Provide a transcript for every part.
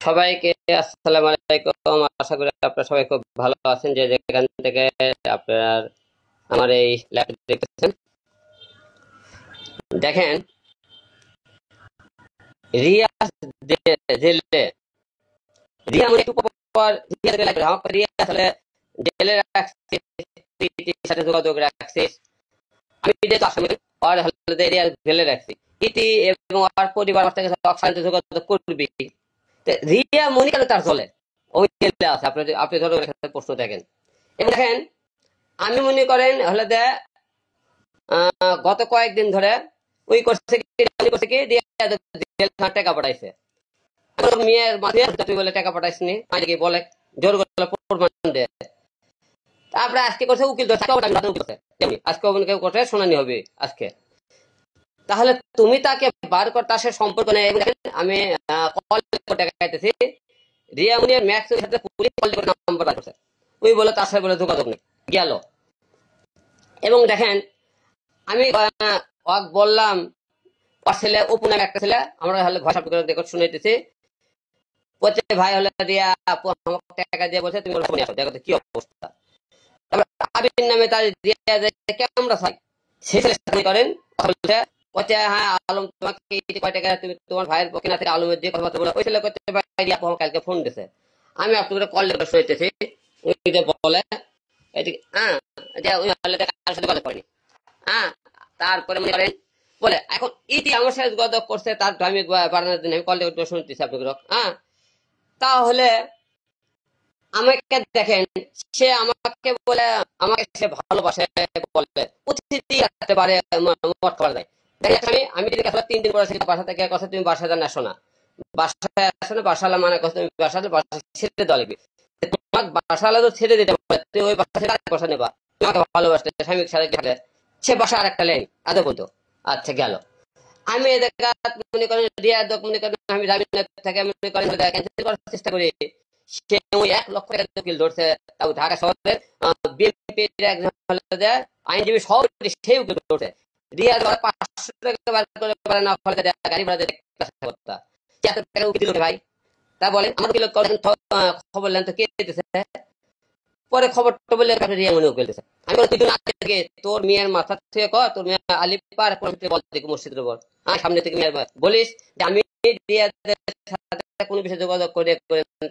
সবাইকে আসসালামু আলাইকুম। আশা করি আপনারা সবাই খুব ভালো আছেন, যে যেখান থেকে আপনার আমার এই ল্যাপটপ দেখতেছেন। দেখেন, রিয়া জেলে রিয়া মানে একটু পর রিয়া জেলে লাগবে। আমাকে রিয়া আসলে জেলে রাখছে, ইতির সাথে যোগাযোগ রাখছে। আমি যেহেতু আসামি, আর হলে রিয়া জেলে রাখছি। ইতি এবং আর পরিবার আমার থেকে সাথে যোগাযোগ করবি। রিয়া মনি কেন তার চলে, ওই জেলে আছে। আপনি ধরো প্রশ্ন দেখেন এবং দেখেন, আমি মনে করেন হলে যে গত কয়েকদিন ধরে ওই করছে কি টাকা পাঠাইছে। মেয়ের মাঝে তুই বলে টাকা পাঠাইসনি, কি বলে জোর করে প্রমাণ দে। তারপরে আজকে করছে উকিল ধরছে, আজকে কেউ করছে শুনানি হবে আজকে। তাহলে তুমি তাকে বার কর, তার সাথে সম্পর্ক নেই। আমি কল টাকা খাইতেছি, রিয়া মুনিয়ার ম্যাক্সের সাথে পুলিশ কল করে নাম্বার করছে, ওই বলে তার সাথে বলে যোগাযোগ নেই গেল। এবং দেখেন, আমি বললাম ওর ছেলে অপু নামে একটা ছেলে, আমরা হলে ভাষা দেখো শুনেছি, বলছে ভাই হলে দিয়া আমাকে টাকা দিয়ে বলছে তুমি ফোনে আসো, দেখো কি অবস্থা। তারপর আবির নামে তার দিয়ে ক্যামেরা চাই, সে ছেলে করেন বলছে, বলছে হ্যাঁ আলম তোমাকে কয় টাকা তুমি তোমার ভাইয়ের পক্ষে না থেকে আলমের যে কথা বলে, ওই ছেলে করতে পারি আপু আমাকে কালকে ফোন দিছে। আমি আপনাকে কল করে শুনেছি, ওই যে বলে এদিকে হ্যাঁ যে ওই হলে কার সাথে কথা করেনি। হ্যাঁ, তারপরে মনে করেন বলে এখন ইতি আমার সাথে যোগাযোগ করছে, তার আমি বাড়ানোর জন্য আমি কল করে শুনতেছি আপনাকে। হ্যাঁ, তাহলে আমাকে দেখেন, সে আমাকে বলে আমাকে সে ভালোবাসে বলে অতিথি রাখতে পারে, মত করা যায়। দেখেন আমি যদি আসলে 3 দিন পরে বাসা থেকে কথা তুমি বাসা জান আসো না, বাসায় আসো না, বাসালা মানে কথা তুমি বাসা ছেড়ে দেওয়া লাগবে। তোমার বাসালা তো ছেড়ে দিতে পারে, তুমি ওই বাসা থেকে আরেক বাসা নেবা। তোমাকে ভালোবাসতে স্বামী সাথে গেলে সে বাসা আর একটা লেন আদৌ বলতো। আচ্ছা গেল, আমি এদের মনে করেন রিয়া মনে করেন আমি যাবি থেকে মনে করেন ক্যান্সেল করার চেষ্টা করি। সে ওই 1 লক্ষ টাকা উকিল ধরছে, তাও ঢাকা শহরের বিএনপির একজন আইনজীবী শহর সেই উকিল ধরছে। রিয়া 500 টাকা বার করে পারে না, গাড়ি ভাড়া করতে এত টাকা উকিল ধরে ভাই। তা বলেন আমার উকিল খবর নেন তো কে দিতেছে। পরে খবরটা বললে রিয়া মনে উকিল দিতেছে। আমি বলি তুই না থেকে তোর মেয়ের মাথা থেকে ক, তোর মেয়ে আলিপার বল থেকে মসজিদের উপর সামনে থেকে বলিস যে আমি কোনো বিষয়ে যোগাযোগ করে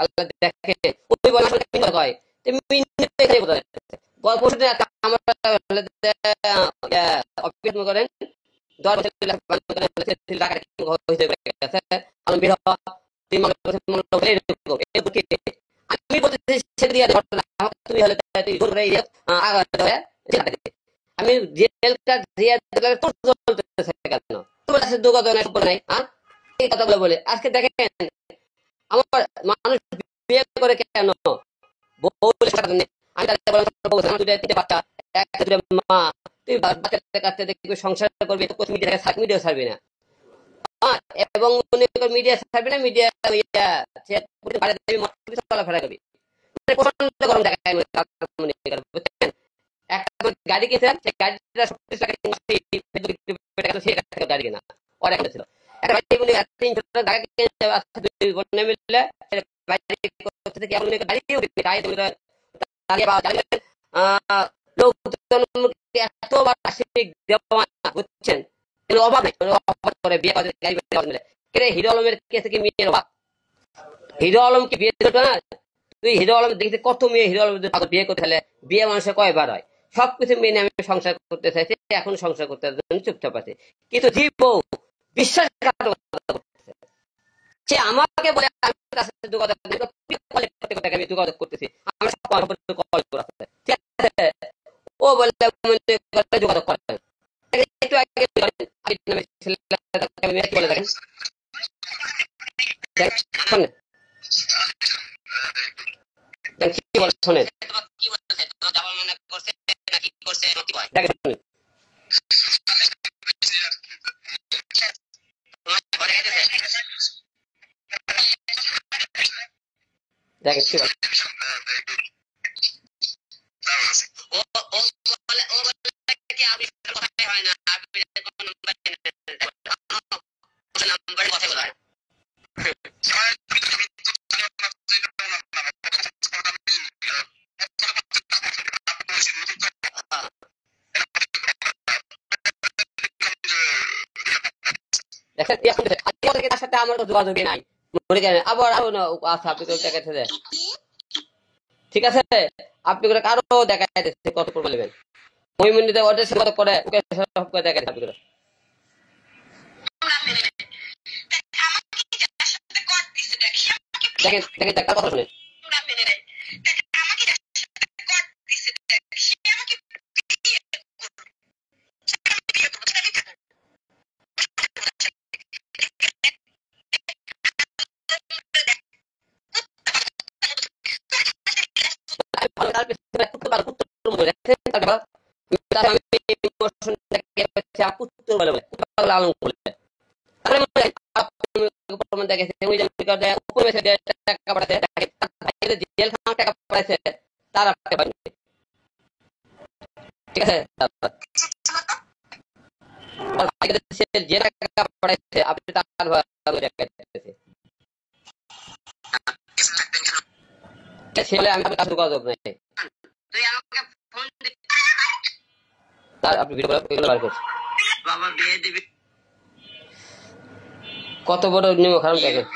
আল্লাহ দেখে ওই বলা হয়। অফিস করেন 10 বছর আমি বলতেছি ছেড়ে দিয়ে ঘটনা তুমি হলে আমি জেল কার্ড দিয়ে চলতেছে কেন, তোমার কাছে যোগাযোগ নাই। এই কথাগুলো বলে আজকে দেখেন আমার মানুষ বিয়ে করে কেন, আমি তাদের বাচ্চা একটা মা, তুই বাচ্চাদের কাছে দেখবি সংসার করবি তো মিডিয়া ছাড়বি না। এবং মিডিয়া ছাড়বি না, মিডিয়া চলাফেরা করবি। প্রচন্ড গরম দেখায় একটা গাড়ি কিনছে, সেই গাড়িটা 37 লাখ গাড়ি কেনা ওর একটা ছিল। একটা বাইক উনি 300 টাকা গাড়ি কিনছে, আচ্ছা 2 বোনে মিলে এতবার বুঝছেন অভাব নেই, অভাব করে বিয়ে গাড়ি মিলে হিরো আলমের কেসে কি মেয়ের অভাব? হিরো আলম কি বিয়ে দিত না? তুই হিরো আলম দেখতে কত মেয়ে হিরো আলম বিয়ে করতে হলে বিয়ে মানুষের কয়বার হয়? সবকিছু মেনে আমি সংসার করতে চাইছি, এখন সংসার করতে চুপচাপ আছে। কিন্তু জীব বিশ্বাসঘাতকতা করতেছে। সে আমাকে বলে আমি তার সাথে যোগাযোগ আমি যোগাযোগ করতেছি, আমার সব কল করা আছে, ঠিক আছে? ও বলে যোগাযোগ করেন একটু আগে বলে দেখেন কি বলে শোনেন, দেখেন কি বলে। দেখেন তার সাথে আমার যোগাযোগই নাই, মনে করেন আবার আরো না আচ্ছা আপনি তো দেখাইতেছে, ঠিক আছে আপনি করে কারো দেখা যাচ্ছে কত করে বলবেন ওই মিনিটে ওটা কত করে ওকে সব করে দেখা যাচ্ছে আপনি দেখেন দেখেন তার কথা শুনে ঠিক আছে যে টাকা পাঠাইছে আপনি তার ছেলে আমি কাছে যোগাযোগ নাই তার আপনি ভিডিও বার করছেন বাবা বিয়ে দিবি কত বড় নিয়ম খারাপ দেখেন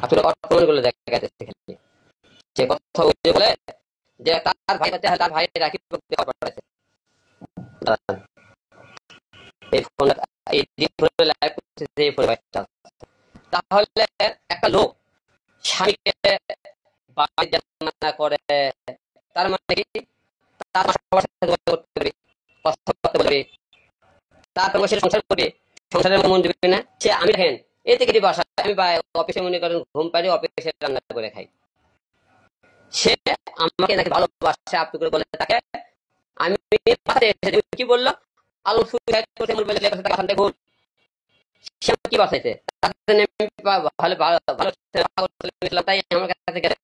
আপনারা অর্পণ করলে দেখা যাচ্ছে সে কথা বলে যে তার ভাই কাছে তার ভাই রাখি পাঠাইছে এই ফোন এই ফোনে লাইভ করছে যে ফোন তাহলে একটা লোক স্বামীকে বাড়ি জানা করে তার মানে কি তার সবার সাথে যোগাযোগ করতে পারবে কথা বলতে পারবে তারপর সে সংসার করবে সংসারের মন দিবে না সে আমি দেখেন এই থেকে বাসা আমি অফিসে মনে করেন ঘুম পাড়ি অফিসে রান্না করে খাই সে আমাকে নাকি ভালোবাসে আপনি করে বলে তাকে আমি কি বললো আলু সুইসাইড করতে বলে দেখুন সে কি বাঁচাইছে ভালো ভালো ভালো তাই আমার কাছে গেছে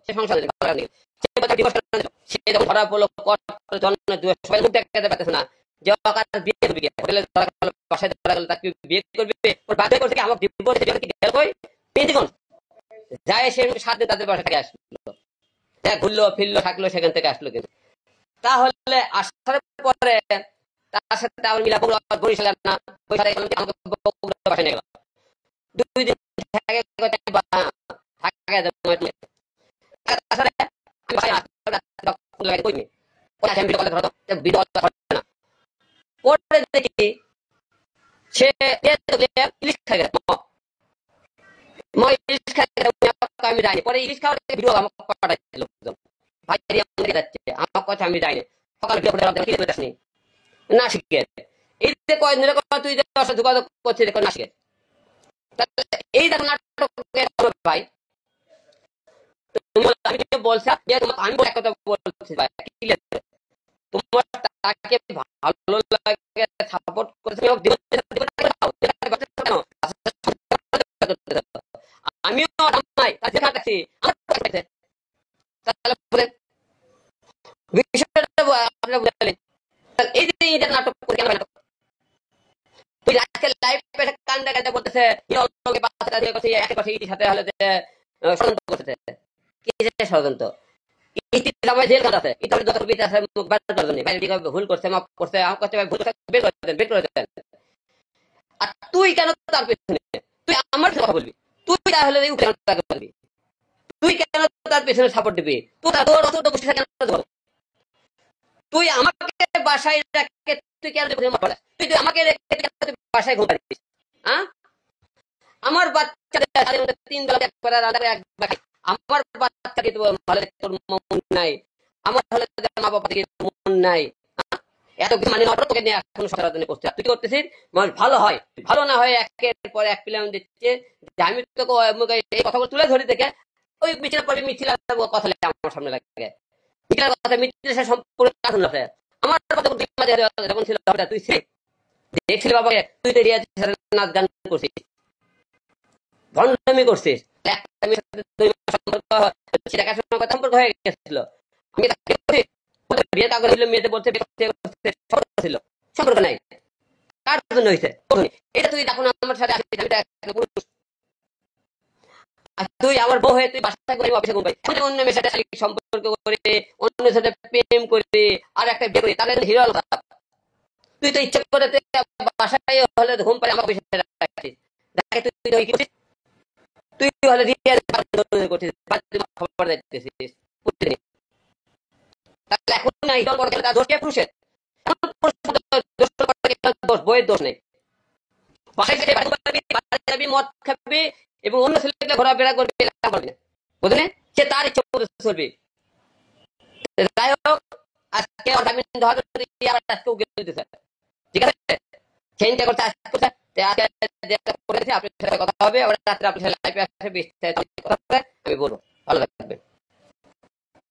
সে সংসার সে যখন ধরা পড়লো সবাই মুখ দেখাতে পারতেছে না যে বিয়ে করবি বাসায় ধরা গেল তাকে বিয়ে করবে ওর বাধ্য করছে কি আমাকে যায় সে 7 দিন তাদের বাসা থেকে আসলো ঘুরলো ফিরলো থাকলো সেখান থেকে আসলো কিন্তু তাহলে আসার পরে তার সাথে আবার মিলা বরিশালে না আমাকে বাসায় নিয়ে গেল 2 দিন দেখি সে ইলিশ খাই আমি যাইনি পরে ইলিশ খাওয়ার ভিডিও আমাকে পাঠাচ্ছিল ভাই যাচ্ছে আমার কথা আমি যাইনি সকালে না শিখে এই যে কয়েকদিন তুই যোগাযোগ করছিস দেখো না শিখে এই দেখো নাটক ভাই আমি বলছি আমি এক কথা বলছি ভাই তোমার তাকে ভালো লাগে সাপোর্ট করছে আমিও এই যে নাটক কান্দা বলতেছে সাথে হলে ষড়যন্ত্র ভুল করছে মাফ করছে আর তুই কেন তার পেছনে তুই আমার কথা বলবি তুই তাহলে বলবি তুই কেন তার পেছনে সাপোর্ট দিবি তুই আমাকে বাসায় রাখে তুই কেন তুই আমাকে বাসায় ঘুম পাড়িস হ্যাঁ আমার বাচ্চাদের 3 বেলা আমার বাচ্চাকে তোর মন নাই আমার হলে মা বাবা মন নাই এত মানে তোকে নিয়ে এখন সচেতন করতে তুই কি করতেছিস ভালো হয় ভালো না হয় একের পর এক প্ল্যান দিচ্ছে যে আমি তোকে এই কথা তুলে ধরি থেকে ওই মিছিল পরে মিছিল কথা আমার সামনে লাগে মিছিলের কথা মিছিল সম্পূর্ণ আমার কথা যখন ছিল তুই দেখছিলি বাবাকে তুই তো নাচ গান করছিস ভণ্ডামি করছিস সম্পর্ক হয়ে গেছিল আমি বিয়ে মেয়েতে বলছে ছিল সম্পর্ক নাই কার জন্য হয়েছে? এটা তুই এখন আমার সাথে আসিস, আমি একটা পুরুষ, আর তুই আমার বউ হয়ে তুই বাসায় করে অফিসে ঘুম পাই, অন্য মেয়ের সাথে শারীরিক সম্পর্ক করে, অন্য সাথে প্রেম করে, আর একটা বিয়ে করে, তাহলে হিরো আলম। তুই তো ইচ্ছা করে বাসায় হলে ঘুম পাই আমার অফিসে রাখিস, তুই কি করছিস? তুই হলে করছিস, খবর দিতেছিস প্রতিদিন। তাহলে এখন না হিরো বড় তার দোষ কে? পুরুষের। দোষ বইয়ের দোষ নেই। বাসায় যাবি, মদ খাবি এবং অন্য ছেলেগুলো ঘোরাফেরা করবে, বুঝলি? সে তার ইচ্ছা মতো চলবে। যাই হোক, আজকে আজকেও গেলতেছে, ঠিক আছে? চেঞ্জটা করতে আসতে আপনার সাথে কথা হবে, রাত্রে আপনার সাথে লাইভে আসে, বিস্তারিত কথা হবে, আমি বলবো। ভালো থাকবেন।